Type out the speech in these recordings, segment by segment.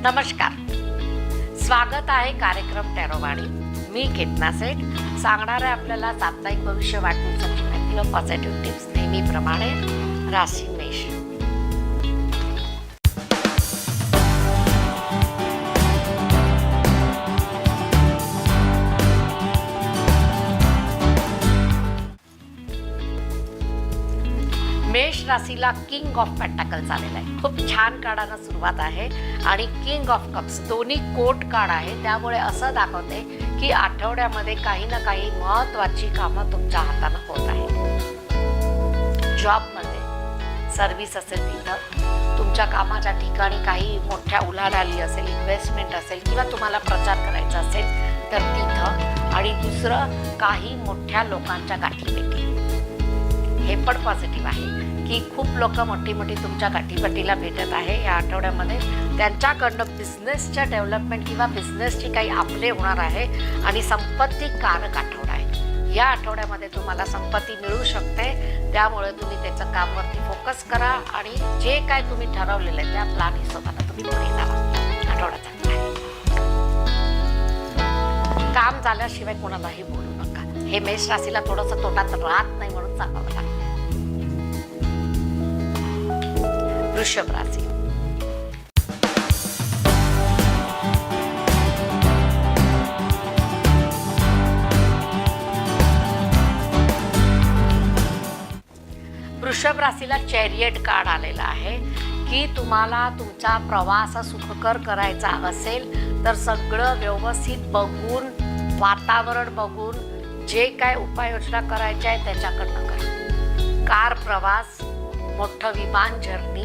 नमस्कार, स्वागत आहे कार्यक्रम टॅरोवाणी. मी केतना सेठ सांगणार आहे आपल्याला साप्ताहिक भविष्य वाटणीसाठी माहिती व पॉझिटिव्ह टिप्स. नेहमीप्रमाणे राशी मेष. मेष राशीला किंग ऑफ पेंटाकल्स आलेला आहे. खूप छान कार्डानं सुरुवात आहे आणि किंग ऑफ कप्स दोन्ही कोट कार्ड आहे. त्यामुळे असं दाखवते की आठवड्यामध्ये काही ना काही महत्त्वाची कामं तुमच्या हातानं होत आहे. जॉबमध्ये सर्व्हिस असेल तिथं, तुमच्या कामाच्या ठिकाणी काही मोठ्या उलाढाली असेल, इन्व्हेस्टमेंट असेल किंवा तुम्हाला प्रचार करायचा असेल तर तिथं, आणि दुसरं काही मोठ्या लोकांच्या गाठीभेटी. हे पण पॉझिटिव्ह आहे की खूप लोक मोठी तुमच्या गाठीभेटीला भेटत आहे या आठवड्यामध्ये. त्यांच्याकडनं बिझनेसच्या डेव्हलपमेंट किंवा बिझनेसची काही आपले होणार आहे आणि संपत्ती कारक आठवडा आहे. या आठवड्यामध्ये तुम्हाला संपत्ती मिळू शकते. त्यामुळे तुम्ही त्याचं कामवरती फोकस करा आणि जे काय तुम्ही ठरवलेलं आहे त्या प्लॅन हिशोबाने तुम्ही पुढे जावा. आठवडा चांगला आहे. काम झाल्याशिवाय कोणालाही बोलू नका. हे मेष राशीला थोडंसं तोंडात राहत नाही म्हणून सांगावं लागतं. वृषभ राशी. वृषभ राशीला चॅरियट कार्ड आलेला आहे की तुम्हाला तुमचा प्रवास सुखकर करायचा असेल तर सगळं व्यवस्थित बघून, वातावरण बघून जे काय उपाययोजना करायच्या आहे त्याच्याकडनं करा. कार प्रवास, मोठं विमान जर्नी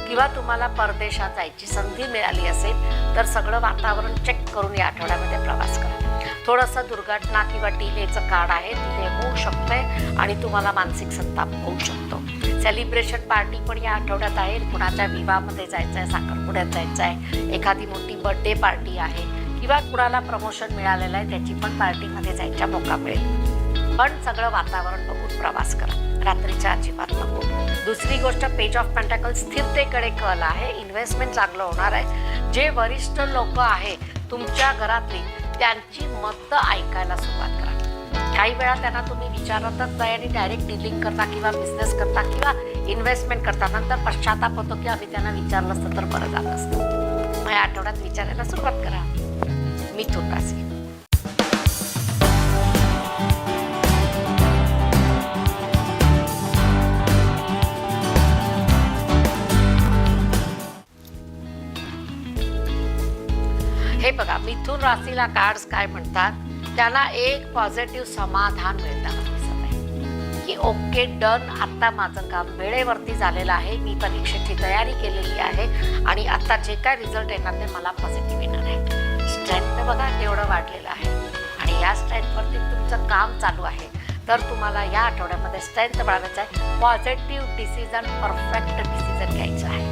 किंवा तुम्हाला परदेशात जायची संधी मिळाली असेल तर सगळं वातावरण चेक करून या आठवड्यामध्ये प्रवास करा. थोडंसं दुर्घटना किंवा डिलेचं कार्ड आहे, डिले होऊ शकते आणि तुम्हाला मानसिक संताप होऊ शकतो. सेलिब्रेशन पार्टी पण या आठवड्यात आहे. कुणाच्या विवाहामध्ये जायचं आहे, साखरपुड्यात जायचं आहे, एखादी मोठी बर्थडे पार्टी आहे किंवा कुणाला प्रमोशन मिळालेलं आहे त्याची पण पार्टीमध्ये जायचा मौका मिळेल. पण सगळं वातावरण बघून प्रवास करा. रात्रीच्या अजिबात नको. दुसरी गोष्ट, पेज ऑफ पेंटाकल्स स्थिरतेकडे कल आहे. इन्व्हेस्टमेंट चांगलं होणार आहे. जे वरिष्ठ लोक आहे तुमच्या घरातली त्यांची मतं ऐकायला सुरुवात करा. काही वेळा त्यांना तुम्ही विचारतच नाही आणि डायरेक्ट डीलिंग करता किंवा बिझनेस करता किंवा इन्व्हेस्टमेंट करता. नंतर पश्चाताप होतो की आम्ही त्यांना विचारलं असतं तर बरं झालं असतं. मग या आठवड्यात विचारायला सुरुवात करा. मिथुन राशी. हे बघा, मिथुन राशीला कार्ड्स काय म्हणतात, त्यांना एक पॉझिटिव्ह समाधान मिळताना दिसत आहे की ओके डन, आता माझं काम वेळेवरती झालेलं आहे, मी परीक्षेची तयारी केलेली आहे आणि आता जे काय रिझल्ट येणार ते मला पॉझिटिव्ह येणार आहे. स्ट्रेंथ बघा केवढं वाढलेलं आहे आणि या स्ट्रेंथवरती तुमचं काम चालू आहे. तर तुम्हाला या आठवड्यामध्ये स्ट्रेंथ वाढवायचं आहे. पॉझिटिव्ह डिसिजन, परफेक्ट डिसिजन घ्यायचं आहे.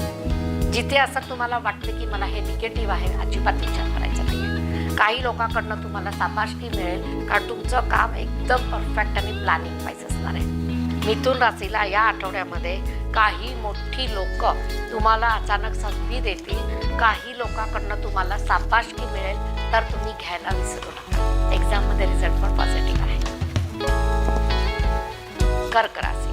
जिथे असं तुम्हाला वाटतं की मला हे निगेटिव्ह आहे, अजिबात विचार करायचा नाही. काही लोकांकडनं तुम्हाला शाबासकी मिळेल कारण तुमचं काम एकदम परफेक्ट आणि प्लॅनिंग वाईज असणार आहे. मिथुन राशीला या आठवड्यामध्ये काही मोठी लोक तुम्हाला अचानक संधी देतील. काही लोकांकडनं तुम्हाला शाबासकी मिळेल तर तुम्ही घ्यायला विसरू नका. एक्झाममध्ये रिझल्ट पण पॉझिटिव्ह आहे. कर्क राशी.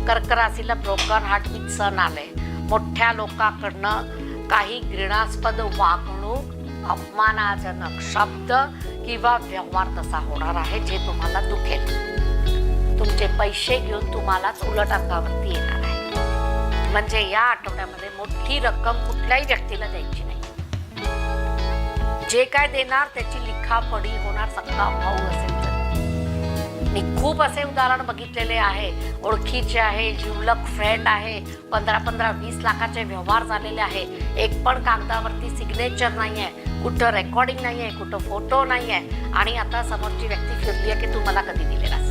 कर्क राशीला ब्रोकन हार्ट विथ सन आले. मोठ्या लोकांकडनं काही घृणास्पद वागणूक, अपमानजनक शब्द किंवा व्यवहार तसा होणार आहे जे तुम्हाला दुखेल. तुमचे पैसे घेऊन तुम्हालाच उलट अंगावरती येणार आहे. म्हणजे या आठवड्यामध्ये मोठी रक्कम कुठल्याही व्यक्तीला द्यायची नाही. जे काय देणार त्याची लिखापडी होणार. सख्खा भाऊ असेल तर. मी खूप असे उदाहरण बघितलेले आहे. ओळखीचे आहे, जिवलग फ्रेंड आहे, 15-20 लाखाचे व्यवहार झालेले आहे. एक पण कागदावरती सिग्नेचर नाही आहे, कुठं रेकॉर्डिंग नाही आहे, कुठं फोटो नाही आहे आणि आता समोरची व्यक्ती फिरली आहे की तू मला कधी दिलेलास.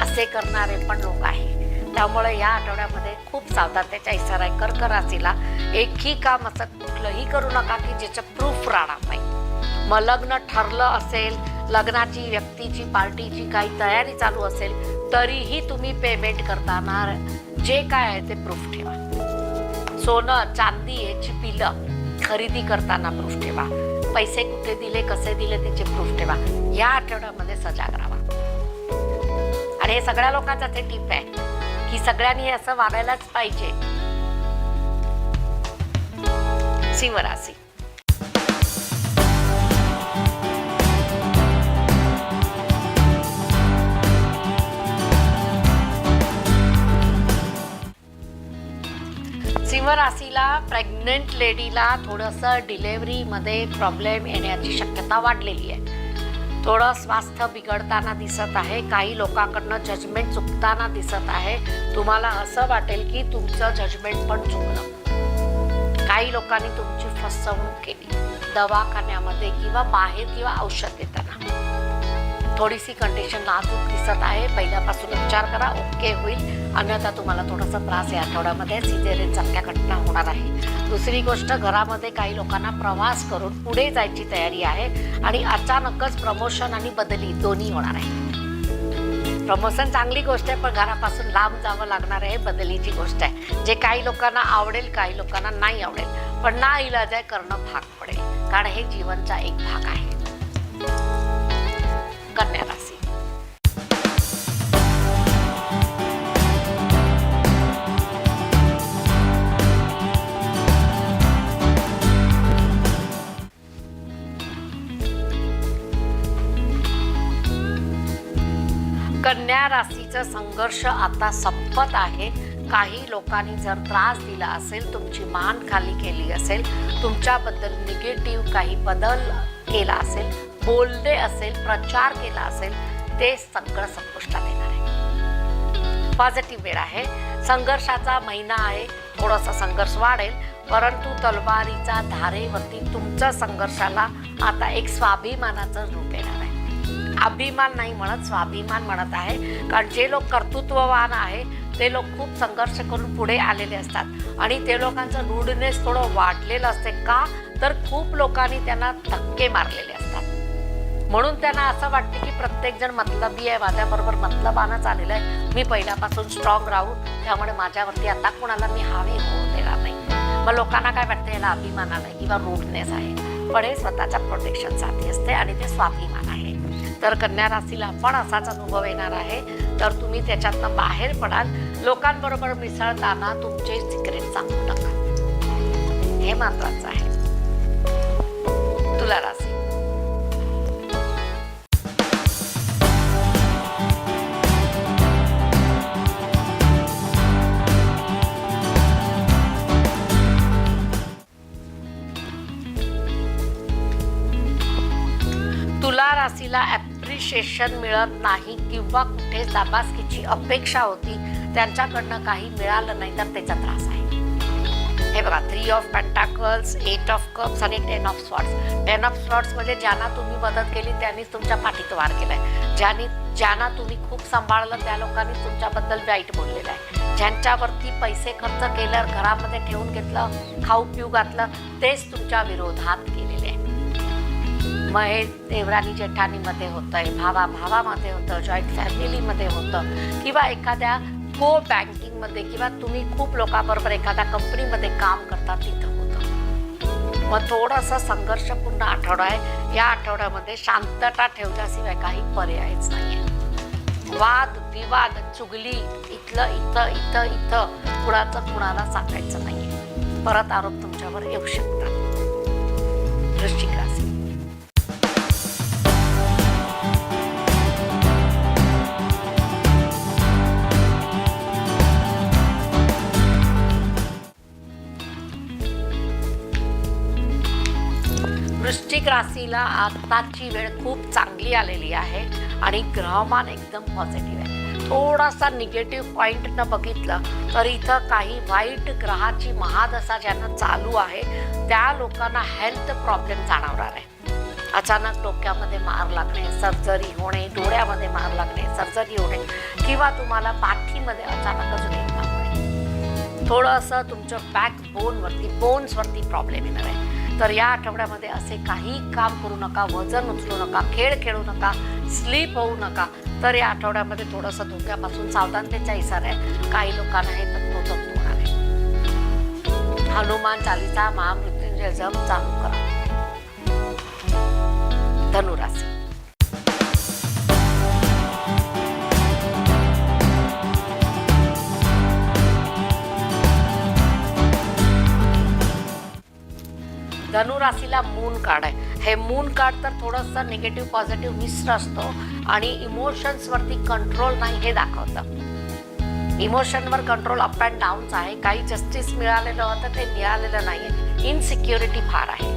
असे करणारे पण लोक आहे. त्यामुळे या आठवड्यामध्ये खूप सावधानतेचा इशारा आहे. कर्क राशीला एकही काम असं कुठलंही करू नका की ज्याचं प्रूफ राहणार नाही. मग लग्न ठरलं असेल, लग्नाची व्यक्तीची पार्टीची काही तयारी चालू असेल, तरीही तुम्ही पेमेंट करताना जे काय आहे ते प्रूफ ठेवा. सोनं चांदी याची पिलं खरेदी करताना प्रूफ ठेवा. पैसे कुठे दिले, कसे दिले त्याचे प्रूफ ठेवा. या आठवड्यामध्ये सजाग राहा. आणि हे सगळ्या लोकांचा ते टिप आहे की सगळ्यांनी असं वागायलाच पाहिजे. सिंह राशी. सिंह राशीला प्रेग्नंट लेडीला थोडंसं डिलेव्हरीमध्ये प्रॉब्लेम येण्याची शक्यता वाढलेली आहे. थोडं स्वास्थ्य बिघडताना दिसत आहे. काही लोकांकडनं जजमेंट चुकताना दिसत आहे. तुम्हाला असं वाटेल की तुमचं जजमेंट पण चुकलं. काही लोकांनी तुमची फसवणूक केली दवाखान्यामध्ये किंवा बाहेर किंवा औषध देताना. थोडीशी कंडिशन नाजूक दिसत आहे. पहिल्यापासून उपचार करा, ओके होईल. अन्यथा तुम्हाला थोडासा त्रास या आठवड्यामध्ये सिझेरियनसारख्या घटना होणार आहे. दुसरी गोष्ट, घरामध्ये काही लोकांना प्रवास करून पुढे जायची तयारी आहे आणि अचानकच प्रमोशन आणि बदली दोन्ही होणार आहे. प्रमोशन चांगली गोष्ट आहे, पण घरापासून लांब जावं लागणार आहे, बदलीची गोष्ट आहे. जे काही लोकांना आवडेल, काही लोकांना नाही आवडेल, पण नाइलाज आहे, करणं भाग पडेल, कारण हे जीवनचा एक भाग आहे. कन्या राशी. कन्या राशीचा संघर्ष आता संपत आहे. काही लोकांनी जर त्रास दिला असेल, तुमची मान खाली केली असेल, तुमच्याबद्दल निगेटिव्ह काही बदल केला असेल, बोलले असेल, प्रचार केला असेल, ते सगळं संपुष्टात येणार आहे. पॉझिटिव्ह वेळ आहे. संघर्षाचा महिना आहे. थोडासा संघर्ष वाढेल, परंतु तलवारीचा धारेवरती तुमच्या संघर्षाला आता एक स्वाभिमानाचं रूप येणार आहे. अभिमान नाही म्हणत, स्वाभिमान म्हणत आहे. कारण जे लोक कर्तृत्ववान आहे ते लोक खूप संघर्ष करून पुढे आलेले असतात आणि ते लोकांचं रूडनेस थोडं वाढलेलं असते. का तर खूप लोकांनी त्यांना धक्के मारलेले असतात. म्हणून त्यांना असं वाटते की प्रत्येकजण मतलबी आहे, माझ्याबरोबर मतलबानच आलेलं आहे, मी पहिल्यापासून स्ट्रॉंग राहू, त्यामुळे माझ्यावरती आता कोणाला मी हावी होऊ देणार नाही. मग लोकांना काय वाटतं, याला अभिमान आहे किंवा रूडनेस आहे, पण हे स्वतःच्या प्रोटेक्शनसाठी असते आणि ते स्वाभिमान आहे. तर कन्या राशीला पण असाच अनुभव येणार आहे. तर तुम्ही त्याच्यातनं बाहेर पडाल. लोकांबरोबर मिसळताना तुमचे सिक्रेट सांगू नका, हे महत्वाचं आहे. तुला राशी. तुला राशीला ॲप्रिशिएशन मिळत नाही किंवा कुठे शाबासकीची अपेक्षा होती, त्यांच्याकडनं काही मिळालं नाही तर त्याचा त्रास आहे. हे बघा, 3 ऑफ पेंटाकल्स, 8 ऑफ कप्स आणि 10 ऑफ स्वॉर्ड्स. 10 ऑफ स्वॉर्ड्स म्हणजे ज्यांना तुम्ही मदत केली त्यांनीच तुमच्या पाठीत वार केलाय. ज्यांना तुम्ही खूप सांभाळलं त्या लोकांनी तुमच्याबद्दल वाईट बोललेलं आहे. ज्यांच्यावरती पैसे खर्च केलं, घरामध्ये ठेवून घेतलं, खाऊ पिऊ घातलं, तेच तुमच्या विरोधात केलेले आहे. मग हे देवरानी जेठानीमध्ये होतं आहे, भावा भावामध्ये होतं, जॉईंट फॅमिलीमध्ये होतं, किंवा एखाद्या को बँकिंगमध्ये किंवा तुम्ही खूप लोकांबरोबर एखाद्या कंपनीमध्ये काम करता तिथं होतं. मग थोडासा संघर्षपूर्ण आठवडा आहे. या आठवड्यामध्ये शांतता ठेवल्याशिवाय काही पर्यायच नाही आहे. वाद विवाद चुगली इथलं इथं इथं इथं कुणाचं कुणाला सांगायचं नाही आहे. परत आरोप तुमच्यावर येऊ शकतात. वृश्चिक राशी. वृश्चिक राशीला आताची वेळ खूप चांगली आलेली आहे आणि ग्रहमान एकदम पॉझिटिव्ह आहे. थोडासा निगेटिव्ह पॉईंट न बघितलं तर इथं काही वाईट ग्रहाची महादशा ज्यांना चालू आहे त्या लोकांना हेल्थ प्रॉब्लेम जाणवणार आहे. अचानक डोक्यामध्ये मार लागणे, सर्जरी होणे, डोळ्यामध्ये मार लागणे, सर्जरी होणे, किंवा तुम्हाला पाठीमध्ये अचानकच वेदना होणे. थोडंसं तुमच्या बॅक बोन्सवरती प्रॉब्लेम येणार आहे. तर या आठवड्यामध्ये असे काही काम करू नका, वजन उचलू नका, खेळ खेळू नका, स्लीप होऊ नका. तर या आठवड्यामध्ये थोडंसं धोक्यापासून सावधानतेचा इशारा आहे. काही लोकांना हे तत्व होणार आहे. हनुमान चालीसा, महामृत्युंजय जप चालू करा. धनुराशी. धनुराशीला मून कार्ड आहे. हे मून कार्ड तर थोडंसं निगेटिव्ह पॉझिटिव्ह मिश्र असतो आणि इमोशन्सवरती कंट्रोल नाही हे दाखवतं. इमोशनवर कंट्रोल अप अँड डाऊन्स आहे. काही जस्टिस मिळालेलं होतं ते मिळालेलं नाही आहे. इनसिक्युरिटी फार आहे.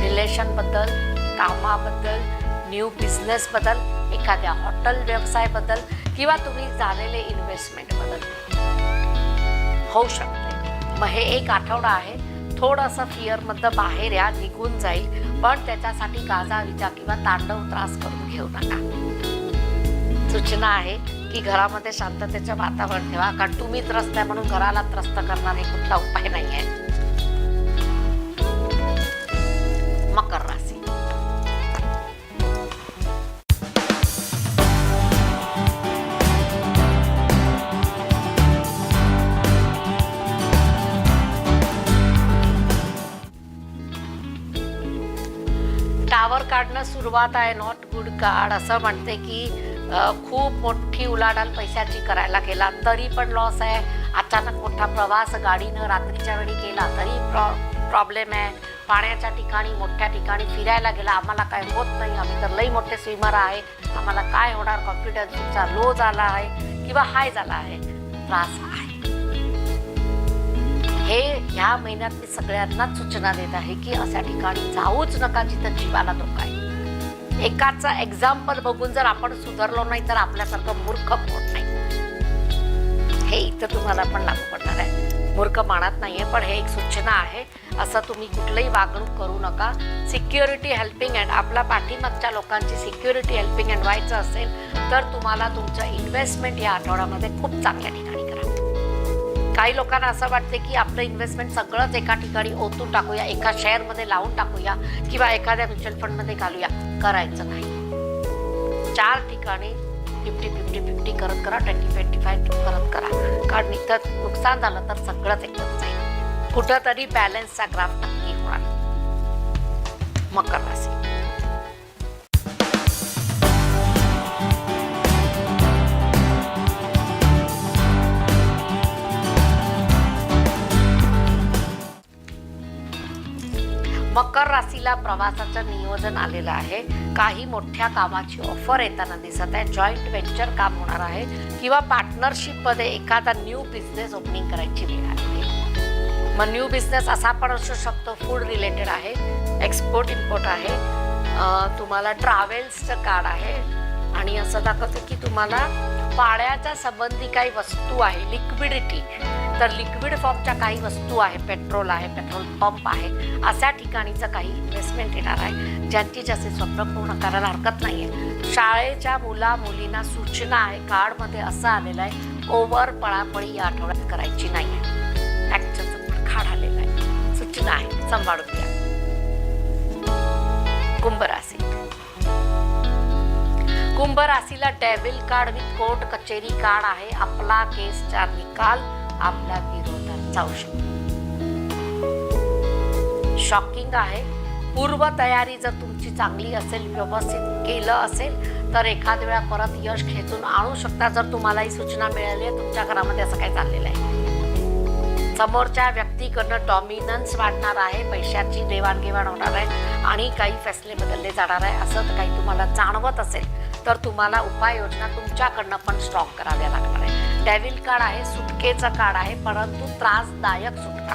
रिलेशनबद्दल, कामाबद्दल, न्यू बिझनेसबद्दल, एखाद्या हॉटेल व्यवसायाबद्दल किंवा तुम्ही झालेले इन्व्हेस्टमेंटबद्दल होऊ शकते. मग हे एक आठवडा आहे. थोडंसं फिअरमधलं बाहेर या, निघून जाईल, पण त्याच्यासाठी गाजाविजा किंवा तांडव त्रास करून घेऊ नका. सूचना आहे की घरामध्ये शांततेचं वातावरण ठेवा, कारण तुम्ही त्रस्त आहे म्हणून घराला त्रस्त करणार हे कुठला उपाय नाही आहे. मकर राशी. टावर काढणं सुरुवात आहे. Not good card. असं म्हणते की खूप मोठी उलाढाल पैशाची करायला गेला तरी पण लॉस आहे. अचानक मोठा प्रवास गाडीनं रात्रीच्या वेळी केला तरी प्रॉब्लेम आहे. पाण्याच्या ठिकाणी, मोठ्या ठिकाणी फिरायला गेला, आम्हाला काय होत नाही, आम्ही तर लई मोठे स्विमर आहे, आम्हाला काय होणार, कॉन्फिडन्सचा लो झाला आहे किंवा हाय झाला आहे, त्रास आहे. हे ह्या महिन्यात मी सगळ्यांनाच सूचना देत आहे की अशा ठिकाणी जाऊच नका जिथं जीवाला धोका आहे. एकाचा एक्झाम्पल बघून जर आपण सुधारलो नाही तर आपल्यासारखं मूर्ख होत नाही. हे इथं तुम्हाला पण लागू पडणार आहे. मूर्ख मानत नाहीये, पण हे एक सूचना आहे. असं तुम्ही कुठलंही वागणूक करू नका. सिक्युरिटी हेल्पिंग हँड, आपल्या पाठीमागच्या लोकांची सिक्युरिटी हेल्पिंग हँड व्हायचं असेल तर तुम्हाला तुमचं इन्व्हेस्टमेंट या आठवड्यामध्ये खूप चांगल्या ठिकाणी करा. काही लोकांना असं वाटते की आपलं इन्व्हेस्टमेंट सगळंच एका ठिकाणी ओतून टाकूया, एका शेअरमध्ये लावून टाकूया किंवा एखाद्या म्युच्युअल फंडमध्ये घालूया. करायचं नाही. 4 ठिकाणी 50-50-50 करत करा, 20-25 करत करा, कारण इथं नुकसान झालं तर सगळंच एकदम जाईल. कुठंतरी बॅलन्सचा ग्राफ नक्की होणार. मकर राशी. मकर राशीला प्रवासाचं नियोजन आलेलं आहे. काही मोठ्या कामाची ऑफर येताना दिसत आहे. जॉईंट व्हेंचर काम होणार आहे किंवा पार्टनरशिपमध्ये एखादा न्यू बिझनेस ओपनिंग करायची वेळ आली आहे. मग न्यू बिझनेस असा पण असू शकतो, फूड रिलेटेड आहे, एक्सपोर्ट इम्पोर्ट आहे, तुम्हाला ट्रॅव्हल्सचं कार्ड आहे आणि असं दाखवतं की तुम्हाला पाण्याच्या संबंधी काही वस्तू आहे, लिक्विडिटी, तर लिक्विड फॉर्मच्या काही वस्तू आहे, पेट्रोल आहे, पेट्रोल पंप आहे, अशा ठिकाणीचं काही इन्व्हेस्टमेंट येणार आहे. ज्यांची जसे स्वप्न पूर्ण करायला हरकत नाही आहे. शाळेच्या मुलींना सूचना आहे, कार्डमध्ये असं आलेलं आहे, ओव्हर पळापळी या आठवड्यात करायची नाही आहे. ॲक्च्युअलचं खाड आलेलं आहे. सूचना आहे, सांभाळून घ्या. कुंभ राशी. कुंभ राशीला डेव्हिल कार्ड विथ कोर्ट कचेरी कार्ड आहे. आपला केसचा निकाल आपल्या विरोधात जाऊ शकतो. शॉकिंग आहे. पूर्व तयारी जर तुमची चांगली असेल, व्यवस्थित केलं असेल तर एखाद वेळा परत यश खेचून आणू शकता. जर तुम्हालाही सूचना मिळाली आहे तुमच्या घरामध्ये असं काही चाललेलं आहे. समोरच्या व्यक्तीकडनं डॉमिनन्स वाढणार आहे, पैशाची देवाणघेवाण होणार आहे आणि काही फैसले बदलले जाणार आहे. असं काही तुम्हाला जाणवत असेल तर तुम्हाला उपाययोजना तुमच्याकडनं पण स्ट्रॉंग कराव्या लागणार आहे. डेव्हिल कार्ड आहे, सुटकेचं कार्ड आहे, परंतु त्रासदायक सुटका.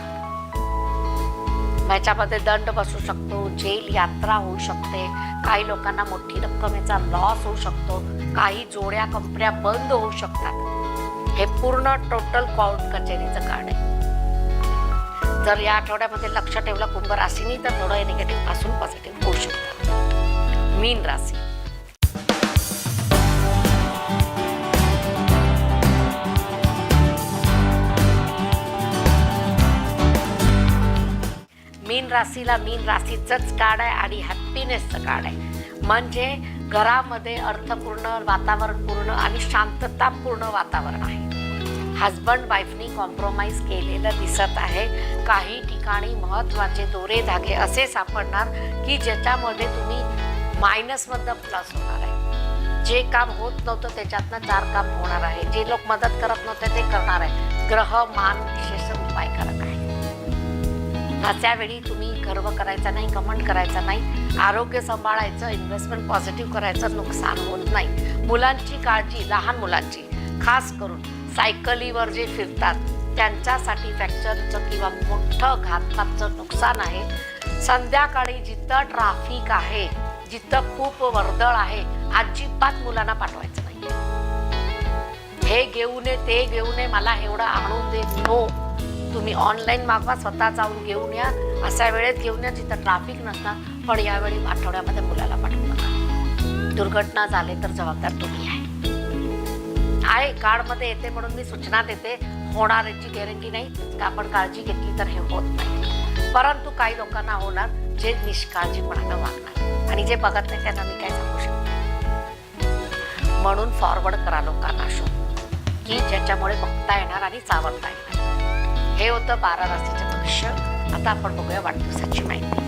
ह्याच्यामध्ये दंड बसू शकतो, जेल यात्रा होऊ शकते, काही लोकांना मोठी रक्कमेचा लॉस होऊ शकतो, काही जोड्या कंपन्या बंद होऊ शकतात. हे पूर्ण टोटल कोर्ट कचेरीचं कार्ड आहे. जर या आठवड्यामध्ये लक्ष ठेवलं कुंभ राशीनी तर थोडं निगेटिव्ह पासून पॉझिटिव्ह होऊ शकतं. मीन राशी. मीन राशीला मीन राशीचंच कार्ड आहे आणि हॅपीनेसचं कार्ड आहे. म्हणजे घरामध्ये अर्थपूर्ण वातावरण पूर्ण आणि शांततापूर्ण वातावरण आहे. हजबंड वाईफनी कॉम्प्रोमाइज केलेलं दिसत आहे. काही ठिकाणी महत्त्वाचे दोरे धागे असे सापडणार की ज्याच्यामध्ये तुम्ही मायनसमधनं प्लस होणार आहे. जे काम होत नव्हतं त्याच्यातनं 4 काम होणार आहे. जे लोक मदत करत नव्हते ते करणार आहे. ग्रह मान विशेष उपायकारक आहे. अशा वेळी तुम्ही गर्व करायचा नाही, कमेंट करायचा नाही, आरोग्य सांभाळायचं, इन्व्हेस्टमेंट पॉझिटिव्ह करायचं, नुकसान होत नाही. मुलांची काळजी, लहान मुलांची खास करून सायकलीवर जे फिरतात त्यांच्यासाठी फ्रॅक्चरचं किंवा मोठं घातपातचं नुकसान आहे. संध्याकाळी जिथं ट्रॅफिक आहे, जिथं खूप वर्दळ आहे, अजिबात मुलांना पाठवायचं नाही. हे घेऊन ये, ते घेऊन ये, मला एवढं आणून दे, नो. तुम्ही ऑनलाईन मागवा, स्वतः जाऊन घेऊन या. अशा वेळेत घेऊन या जिथं ट्रॅफिक नसणार. पण यावेळी आठवड्यामध्ये मुलाला पाठवू नका. दुर्घटना झाले तर जबाबदार तुम्ही आहे. कार्डमध्ये येते म्हणून मी सूचना देते. होणार याची गॅरंटी नाही. आपण काळजी घेतली तर हे होत नाही. परंतु काही लोकांना होणार जे निष्काळजीपणानं वागणार आणि जे बघत नाही त्यांना मी काय सांगू शकते. म्हणून फॉरवर्ड करा लोकांना शो की ज्याच्यामुळे बघता येणार आणि सावरता येणार. हे होतं 12 राशीचे भविष्य. आता आपण बघूया वाढदिवसाची माहिती.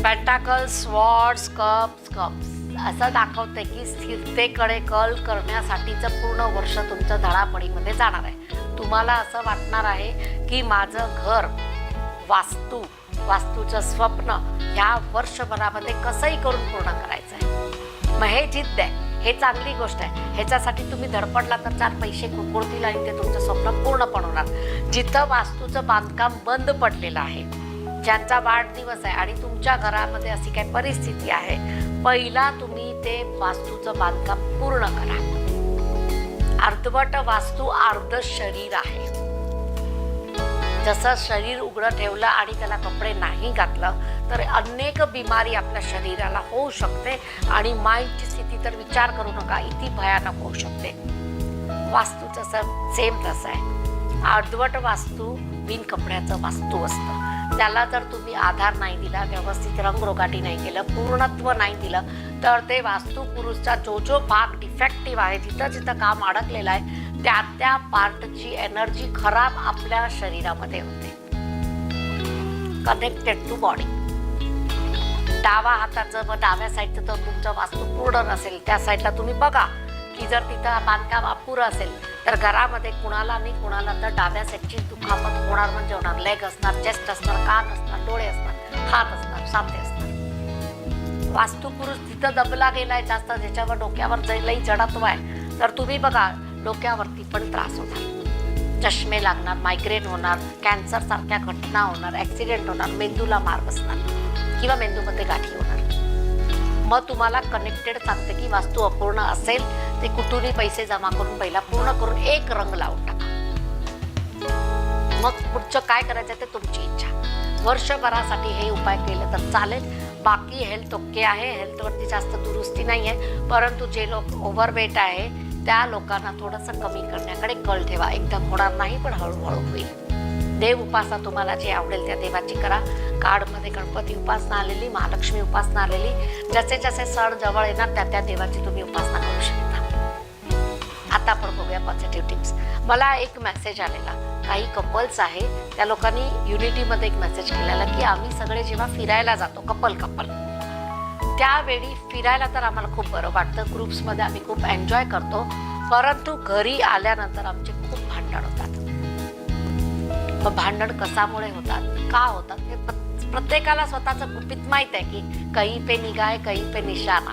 पेंटाकल्स, स्वॉर्ड्स, कप्स असं दाखवते की स्थिरतेकडे कल करण्यासाठीचं पूर्ण वर्ष तुमचं धडापडीमध्ये जाणार आहे. तुम्हाला असं वाटणार आहे की माझं घर वास्तूचं स्वप्न ह्या वर्षभरामध्ये कसंही करून पूर्ण करायचं आहे. मग हे जिद्द आहे, हे चांगली गोष्ट आहे. ह्याच्यासाठी तुम्ही धडपडला तर 4 पैसे कुरकुरतील आणि ते तुमचं स्वप्न पूर्ण पण होणार. जिथं वास्तूचं बांधकाम बंद पडलेलं आहे, ज्यांचा वाढदिवस आहे आणि तुमच्या घरामध्ये अशी काही परिस्थिती आहे, पहिला तुम्ही ते वास्तूचं बांधकाम पूर्ण करा. अर्धवट वास्तू अर्ध शरीर आहे. जसं शरीर उघडं ठेवलं आणि त्याला कपडे नाही घातलं तर अनेक बिमारी आपल्या शरीराला होऊ शकते आणि माइंडची स्थिती तर विचार करू नका, इतकी भयानक होऊ शकते. वास्तूचं सेम तसं आहे. अर्धवट वास्तू बिन कपड्याचं वास्तू असतं. त्याला जर तुम्ही आधार नाही दिला, व्यवस्थित रंगरोगाटी नाही केलं, पूर्णत्व नाही दिलं तर ते वास्तू पुरुषचा जो भाग डिफेक्टिव्ह आहे, जिथं काम अडकलेलं आहे, त्या पार्टची एनर्जी खराब आपल्या शरीरामध्ये होते. Connected to body. डावा हाताचं व डाव्या साईडचं तर तुमचं वास्तू पूर्ण नसेल, त्या साईडला तुम्ही बघा की जर तिथं बांधकाम अपुरं असेल तर घरामध्ये कुणाला तर डाव्या साईडची दुखापत होणार म्हणजे होणार. लेग असणार, चेस्ट असणार, कान असणार, डोळे असणार, हात असणार, साथे असणार. वास्तू पुरुष तिथं दबला गेलाय जास्त, ज्याच्यावर डोक्यावर लई जडत्व आहे, तर तुम्ही बघा डोक्यावरती पण त्रास होणार, चष्मे लागणार, मायग्रेन होणार, कॅन्सर सारख्या घटना होणार, ॲक्सिडेंट होणार, मेंदूला मार बसणार किंवा मेंदूमध्ये गाठी होणार. मग तुम्हाला कनेक्टेड सांगते की वास्तू अपूर्ण असेल ते कुठूनही पैसे जमा करून पहिला पूर्ण करून एक रंग लावून टाका. मग पुढचं काय करायचं ते तुमची इच्छा. वर्षभरासाठी हे उपाय केले तर चालेल. बाकी हेल्थ ओके आहे, हेल्थवरती जास्त दुरुस्ती नाही आहे. परंतु जे लोक ओव्हरवेट आहे त्या लोकांना थोडंसं कमी करण्याकडे कल ठेवा. एकदम होणार नाही पण हळूहळू होईल. देव उपासना तुम्हाला जे आवडेल त्या देवाची करा. कार्डमध्ये गणपती उपासना आलेली, महालक्ष्मी उपासना आलेली, जसे जसे सण जवळ येणार त्या देवाची तुम्ही उपासना करू शकता. आता आपण बघूया पॉझिटिव्ह टिप्स. मला एक मेसेज आलेला, काही कपल्स आहे त्या लोकांनी युनिटीमध्ये एक मेसेज केलेला की आम्ही सगळे जेव्हा फिरायला जातो कपल त्यावेळी फिरायला तर आम्हाला खूप बरं वाटतं, ग्रुप्समध्ये आम्ही खूप एन्जॉय करतो, परंतु घरी आल्यानंतर आमचे खूप भांडण होतात. मग भांडण कशामुळे होतात, का होतात हे प्रत्येकाला स्वतःचं गुपित माहीत आहे की कहीं पे निगाह कहीं पे निशाणा.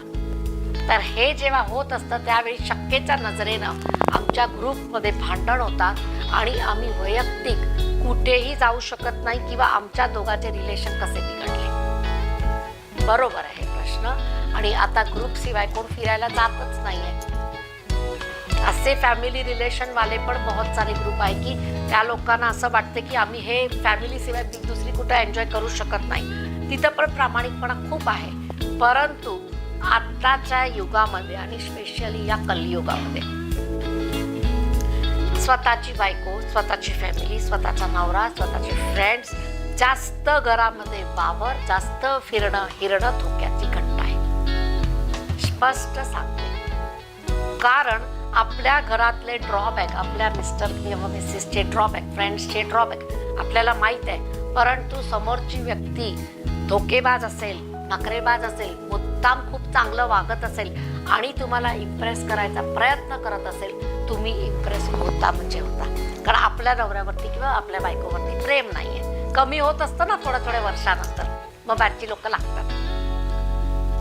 तर हे जेव्हा होत असतं त्यावेळी शक्यच्या नजरेनं आमच्या ग्रुपमध्ये भांडण होतात आणि आम्ही वैयक्तिक कुठेही जाऊ शकत नाही किंवा आमच्या दोघांचे रिलेशन कसे बिघडले. बरोबर आहे प्रश्न. आणि आता ग्रुपशिवाय कोण फिरायला जातच नाही आहे. असे फॅमिली रिलेशन वाले पण बहुत सारे ग्रुप आहे की त्या लोकांना असं वाटतं की आम्ही हे फॅमिलीशिवाय दुसरी कुठं एन्जॉय करू शकत नाही. तिथं पण प्रामाणिकपणा खूप आहे. परंतु आत्ताच्या युगामध्ये आणि स्पेशली या कलियुगामध्ये स्वतःची बायको, स्वतःची फॅमिली, स्वतःचा नवरा, स्वतःचे फ्रेंड्स, जास्त घरामध्ये वावर, जास्त फिरणं हिरणं धोक्याची घंटा आहे. स्पष्ट सांगते. कारण आपल्या घरातले ड्रॉबॅक, आपल्या मिस्टर किंवा मिसेसचे ड्रॉबॅक, फ्रेंड्सचे ड्रॉबॅक आपल्याला माहीत आहे. परंतु समोरची व्यक्ती धोकेबाज असेल, नखरेबाज असेल, मुद्दाम खूप चांगलं वागत असेल आणि तुम्हाला इम्प्रेस करायचा प्रयत्न करत असेल, तुम्ही इम्प्रेस होता म्हणजे होता. कारण आपल्या नवऱ्यावरती किंवा आपल्या बायकोवरती प्रेम नाही आहे. कमी होत असतं ना थोड्या वर्षानंतर, मग बाहेरची लोक लागतात.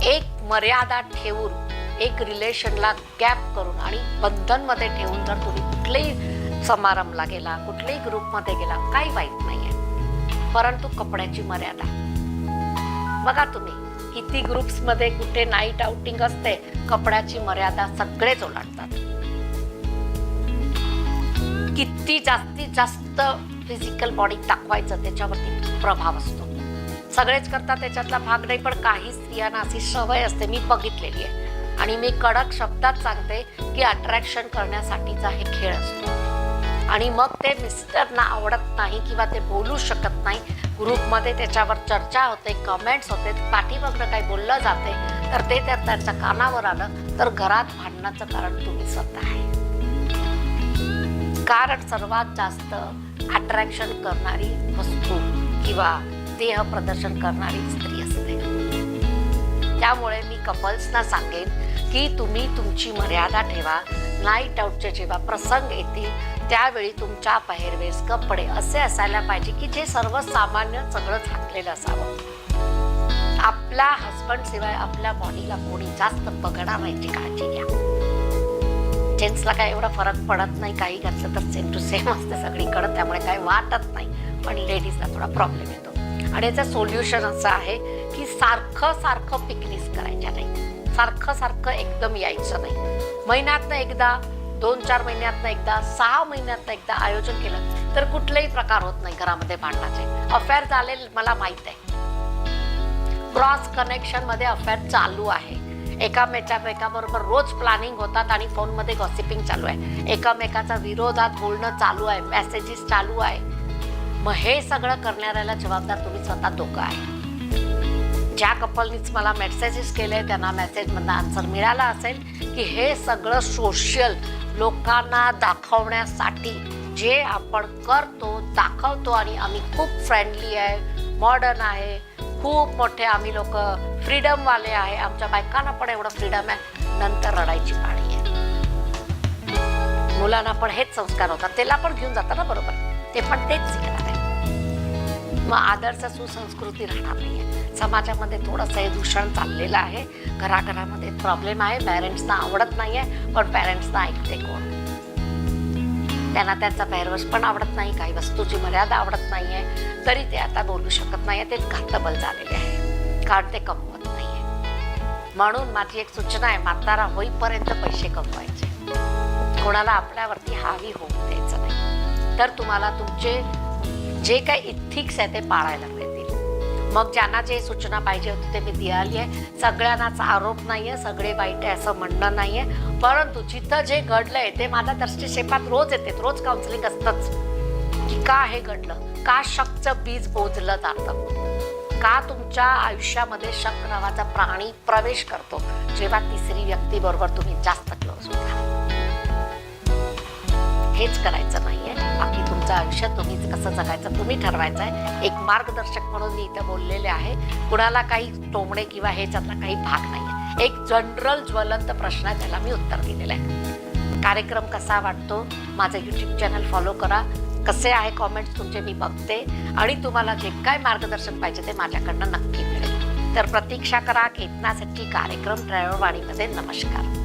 एक मर्यादा ठेवून, एक रिलेशनला गॅप करून आणि बंधनमध्ये ठेवून जर तुम्ही कुठल्याही समारंभला गेला, कुठल्याही ग्रुपमध्ये गेला, काही वाईट नाही आहे. परंतु कपड्याची मर्यादा बघा. तुम्ही किती ग्रुप्समध्ये कुठे नाईट आउटिंग असते, कपड्याची मर्यादा सगळेच ओलांडतात. किती जास्तीत जास्त फिजिकल बॉडी दाखवायचं त्याच्यावरती प्रभाव असतो. सगळेच करतात त्याच्यातला भाग नाही, पण काही स्त्रियांना अशी सवय असते, मी बघितलेली आहे. आणि मी कडक शब्दात सांगते की अट्रॅक्शन करण्यासाठीचा हे खेळ असतो. आणि मग ते मिस्टरना आवडत नाही किंवा ते बोलू शकत नाही, ग्रुपमध्ये त्याच्यावर चर्चा होते, कमेंट्स होते, पाठीमागनं काही बोललं जाते, तर ते त्यांच्या कानावर आलं तर घरात भांडणाचं कारण तुम्ही स्वतः आहे. कारण सर्वात जास्त अट्रॅक्शन करणारी वस्तू किंवा देह प्रदर्शन करणारी स्त्री असते. त्यामुळे मी कपल्सना सांगेन की तुम्ही तुमची मर्यादा ठेवा. नाईट आउटचे जेव्हा प्रसंग येतील त्यावेळी तुमच्या पहिरवेश, कपडे असे असायला पाहिजे की जे सर्वसामान्य सगळं झाकलेलं असावं. आपल्या हजबंड शिवाय आपल्या बॉडीला कोणी जास्त बघणार नाही, काळजी घ्या. जेंट्सला काय एवढा फरक पडत नाही, काही घातलं तर सेम टू सेम असते सगळीकडं, त्यामुळे काही वाटत नाही. पण लेडीजला थोडा प्रॉब्लेम येतो. आणि याचं सोल्युशन असं आहे की सारखं पिकनिक करायच्या नाही, सारखं एकदम यायचं नाही. महिन्यातनं एकदा, 2-4 महिन्यातनं एकदा, 6 महिन्यातनं एकदा आयोजन केलं तर कुठलेही प्रकार होत नाही घरामध्ये भांडणाचे. अफेअर झाले मला माहित आहे. क्रॉस कनेक्शन मध्ये अफेअर चालू आहे. एकामेकाबरोबर रोज प्लॅनिंग होतात आणि फोनमध्ये गॉसिपिंग चालू आहे, एकामेकाचा विरोधात बोलणं चालू आहे, मेसेजेस चालू आहे. मग हे सगळं करणाऱ्याला जबाबदार तुम्ही स्वतः दोघं आहे. ज्या कपलनीच मला मेसेजेस केले त्यांना मेसेजमधनं आन्सर मिळाला असेल की हे सगळं सोशल लोकांना दाखवण्यासाठी जे आपण करतो, दाखवतो आणि आम्ही खूप फ्रेंडली आहे, मॉडर्न आहे, खूप मोठे आम्ही लोक फ्रीडमवाले आहे, आमच्या बायकांना पण एवढं फ्रीडम आहे, नंतर रडायची पाळी आहे. मुलांना पण हेच संस्कार होतात, त्याला पण घेऊन जातात ना बरोबर, ते पण तेच शिकणार आहे. मग आदर्श सुसंस्कृती राहणार नाहीये. समाजामध्ये थोडंसं हे दूषण चाललेलं आहे, घराघरामध्ये प्रॉब्लेम आहे. पॅरेंट्सना आवडत नाहीये, पण पॅरेंट्सना ऐकते कोण? त्यांना त्यांचा पहिरवेश पण आवडत नाही, काही वस्तूची मर्यादा आवडत नाहीये, तरी ते आता बोलू शकत नाहीये. तेच घातबल झालेले आहे, कारण ते कमवत नाहीये. म्हणून माझी एक सूचना आहे, म्हातारा होईपर्यंत पैसे कमवायचे, कोणाला आपल्यावरती हावी होऊ द्यायचं नाही. तर तुम्हाला तुमचे जे काही इथिक्स आहे ते पाळायला मिळतील. मग ज्यांना जे सूचना पाहिजे होती ते मी दिली आहे. सगळ्यांनाच आरोप नाहीये, सगळे वाईट आहे असं म्हणणं नाहीये, परंतु जिथं जे घडलंय ते माझ्या दृष्टिक्षेपात रोज येते, रोज काउन्सिलिंग असतंच की का हे घडलं, का शकचं बीज बोधलं जातं, का तुमच्या आयुष्यामध्ये शक नावाचा प्राणी प्रवेश करतो जेव्हा तिसरी व्यक्ती बरोबर तुम्ही जास्त क्लोज होता. हेच करायचं नाहीये. बाकी तुमचं आयुष्य तुम्हीच कसं जगायचं तुम्ही ठरवायचं आहे. एक मार्गदर्शक म्हणून मी इथं बोललेले आहे. कुणाला काही टोमणे किंवा ह्याच्यातला काही भाग नाहीये. एक जनरल ज्वलंत प्रश्न आहे, त्याला मी उत्तर दिलेलं आहे. कार्यक्रम कसा वाटतो, माझं यूट्यूब चॅनल फॉलो करा. कसे आहे कॉमेंट्स तुमचे मी बघते आणि तुम्हाला जे काय मार्गदर्शन पाहिजे ते माझ्याकडनं नक्की मिळेल. तर प्रतीक्षा करा. केतनासाठी कार्यक्रम ट्रॅव्हल वाणीमध्ये. नमस्कार.